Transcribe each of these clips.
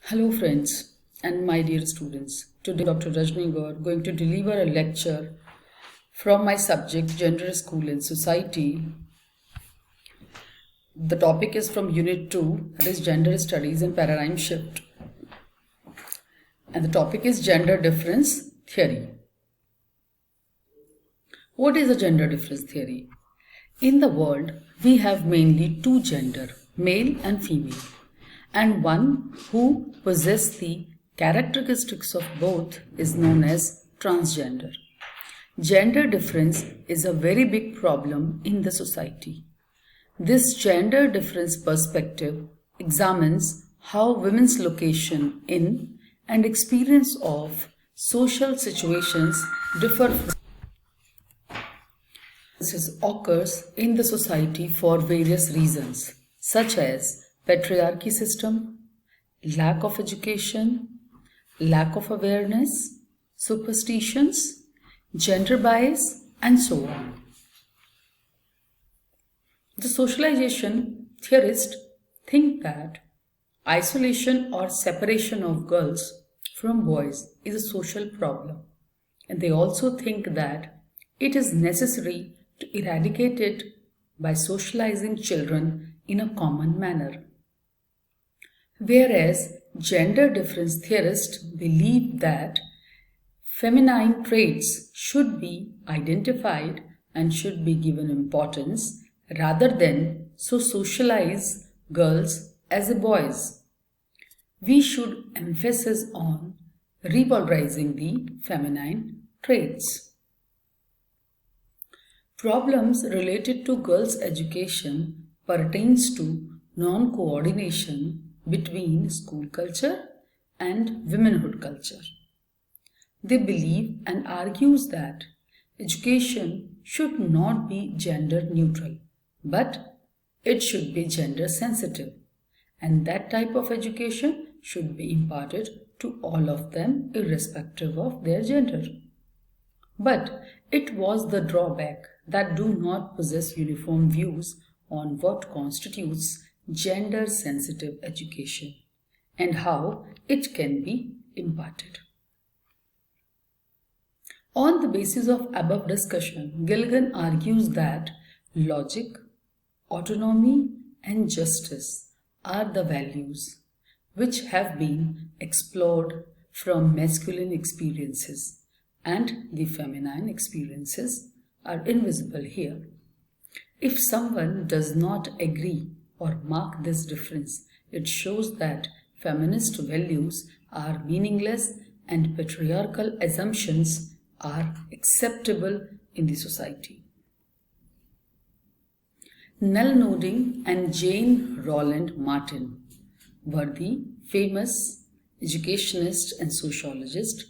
Hello friends and my dear students. Today Dr. Rajni Gaur going to deliver a lecture from my subject Gender, School and Society. The topic is from Unit 2, that is Gender Studies and Paradigm Shift. And the topic is Gender Difference Theory. What is a gender difference theory? In the world, we have mainly two gender, male and female, and one who possesses the characteristics of both is known as transgender. Gender difference is a very big problem in the society. This gender difference perspective examines how women's location in and experience of social situations differ. This occurs in the society for various reasons, such as patriarchy system, lack of education, lack of awareness, superstitions, gender bias, and so on. The socialization theorists think that isolation or separation of girls from boys is a social problem, and they also think that it is necessary to eradicate it by socializing children in a common manner. Whereas gender difference theorists believe that feminine traits should be identified and should be given importance rather than so socialize girls as boys. We should emphasize on revalorizing the feminine traits. Problems related to girls' education pertains to non-coordination between school culture and womanhood culture. They believe and argues that education should not be gender neutral, but it should be gender sensitive, and that type of education should be imparted to all of them irrespective of their gender. But it was the drawback that do not possess uniform views on what constitutes gender-sensitive education and how it can be imparted. On the basis of above discussion, Gilligan argues that logic, autonomy, and justice are the values which have been explored from masculine experiences, and the feminine experiences are invisible here. If someone does not agree or mark this difference, it shows that feminist values are meaningless and patriarchal assumptions are acceptable in the society. Nell Noding and Jane Roland Martin were the famous educationist and sociologist.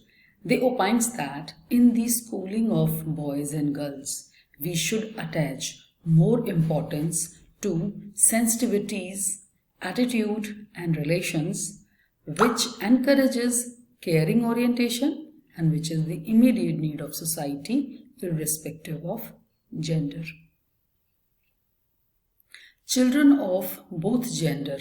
They opines that in the schooling of boys and girls, we should attach more importance to sensitivities, attitude, and relations, which encourages caring orientation and which is the immediate need of society irrespective of gender. Children of both gender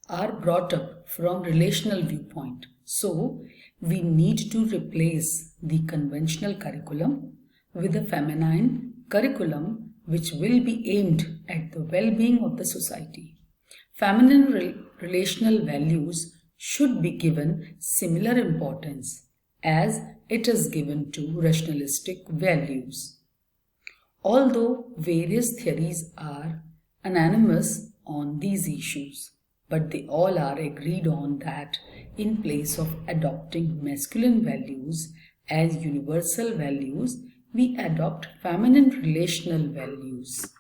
are brought up from relational viewpoint. So, we need to replace the conventional curriculum with a feminine curriculum which will be aimed at the well-being of the society. Feminine relational values should be given similar importance as it is given to rationalistic values. Although various theories are unanimous on these issues, but they all are agreed on that in place of adopting masculine values as universal values, we adopt feminine relational values.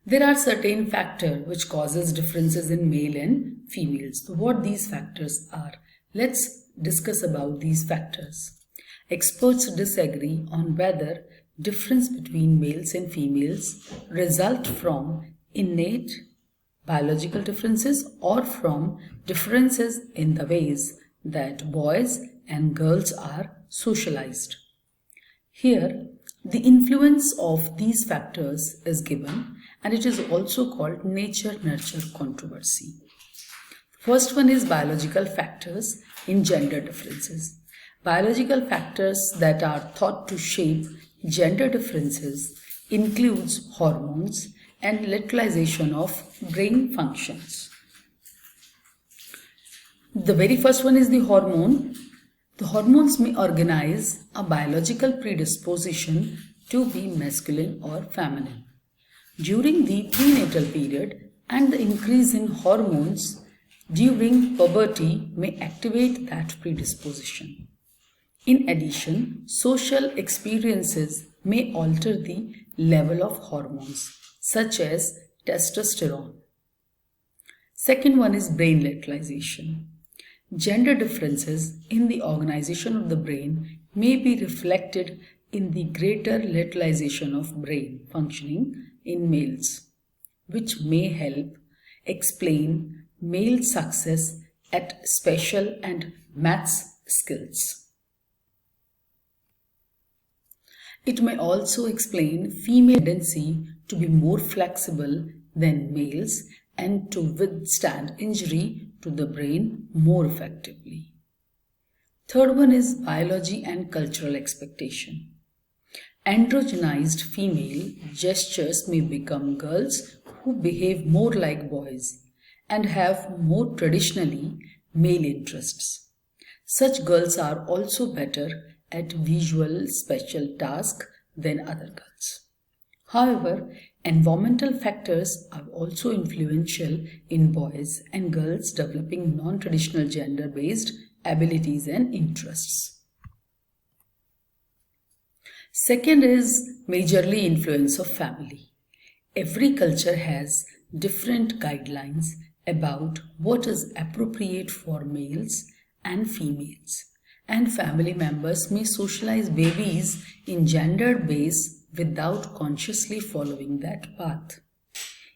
There are certain factors which causes differences in male and females. So what these factors are? Let's discuss about these factors. Experts disagree on whether difference between males and females result from innate biological differences or from differences in the ways that boys and girls are socialized. Here, the influence of these factors is given, and it is also called nature-nurture controversy. First one is biological factors in gender differences. Biological factors that are thought to shape gender differences includes hormones and localization of brain functions. The very first one is the hormone. The hormones may organize a biological predisposition to be masculine or feminine. During the prenatal period and the increase in hormones during puberty may activate that predisposition. In addition, social experiences may alter the level of hormones such as testosterone. Second one is brain localization. Gender differences in the organization of the brain may be reflected in the greater localization of brain functioning in males, which may help explain male success at special and maths skills. It may also explain female tendency to be more flexible than males and to withstand injury to the brain more effectively. Third one is biology and cultural expectation. Androgenized female gestures may become girls who behave more like boys and have more traditionally male interests. Such girls are also better at visual special tasks than other girls. However, environmental factors are also influential in boys and girls developing non-traditional gender-based abilities and interests. Second is majorly influence of family. Every culture has different guidelines about what is appropriate for males and females, and family members may socialize babies in gendered ways without consciously following that path.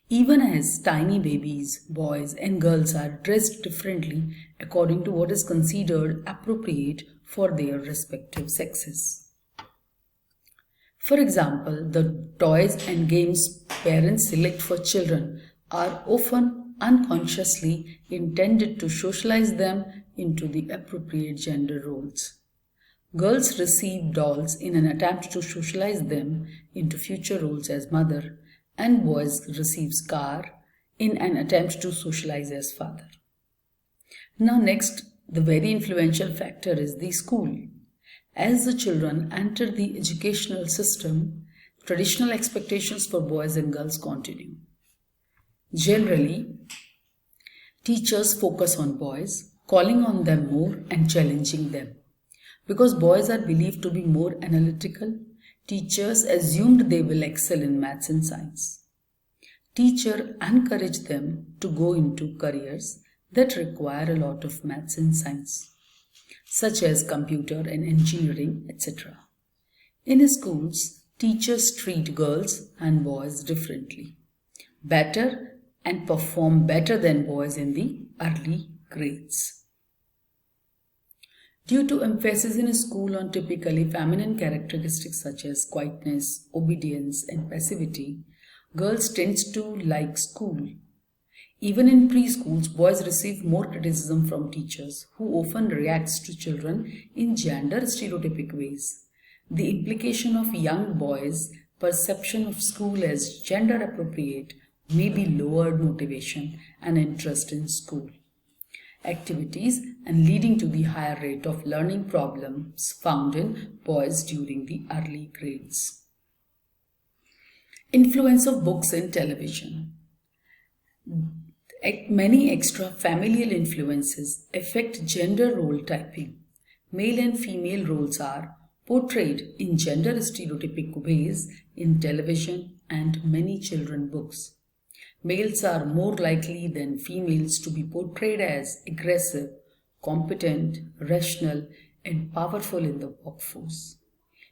Even as tiny babies, boys and girls are dressed differently according to what is considered appropriate for their respective sexes. For example, the toys and games parents select for children are often unconsciously intended to socialize them into the appropriate gender roles. Girls receive dolls in an attempt to socialize them into future roles as mother, and boys receive car in an attempt to socialize as father. Now next, the very influential factor is the school. As the children enter the educational system, traditional expectations for boys and girls continue. Generally, teachers focus on boys, calling on them more and challenging them. Because boys are believed to be more analytical, teachers assumed they will excel in maths and science. Teachers encourage them to go into careers that require a lot of maths and science, such as computer and engineering, etc. In schools, teachers treat girls and boys differently, better and perform better than boys in the early grades. Due to emphasis in school on typically feminine characteristics such as quietness, obedience, and passivity, girls tend to like school. Even in preschools, boys receive more criticism from teachers who often react to children in gender stereotypic ways. The implication of young boys' perception of school as gender appropriate may be lowered motivation and interest in school activities and leading to the higher rate of learning problems found in boys during the early grades. Influence of books and television. Many extra familial influences affect gender role typing. Male and female roles are portrayed in gender stereotypic ways in television and many children's books. Males are more likely than females to be portrayed as aggressive, competent, rational, and powerful in the workforce.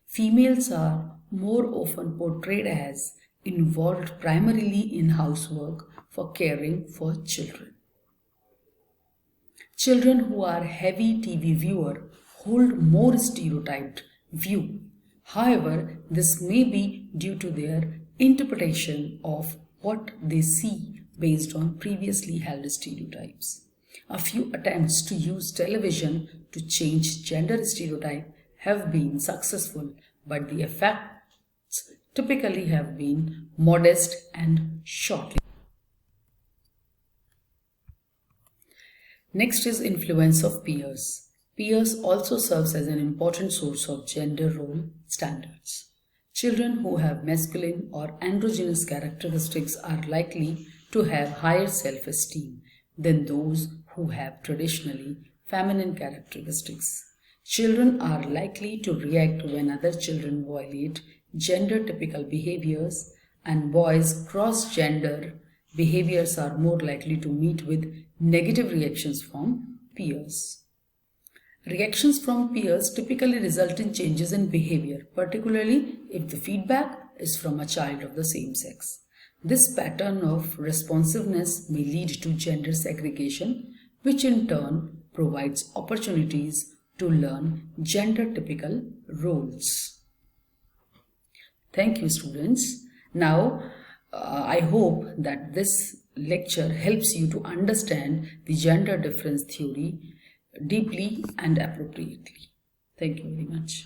Females are more often portrayed as involved primarily in housework for caring for children. Children who are heavy TV viewer hold more stereotyped view. However, this may be due to their interpretation of what they see based on previously held stereotypes. A few attempts to use television to change gender stereotype have been successful, but the effects typically have been modest and short. Next is influence of peers. Peers also serves as an important source of gender role standards. Children who have masculine or androgynous characteristics are likely to have higher self-esteem than those who have traditionally feminine characteristics. Children are likely to react when other children violate gender-typical behaviors, and boys cross-gender behaviors are more likely to meet with negative reactions from peers. Reactions from peers typically result in changes in behavior, particularly if the feedback is from a child of the same sex. This pattern of responsiveness may lead to gender segregation, which in turn provides opportunities to learn gender-typical roles. Thank you, students. Now, I hope that this lecture helps you to understand the gender difference theory deeply and appropriately. Thank you very much.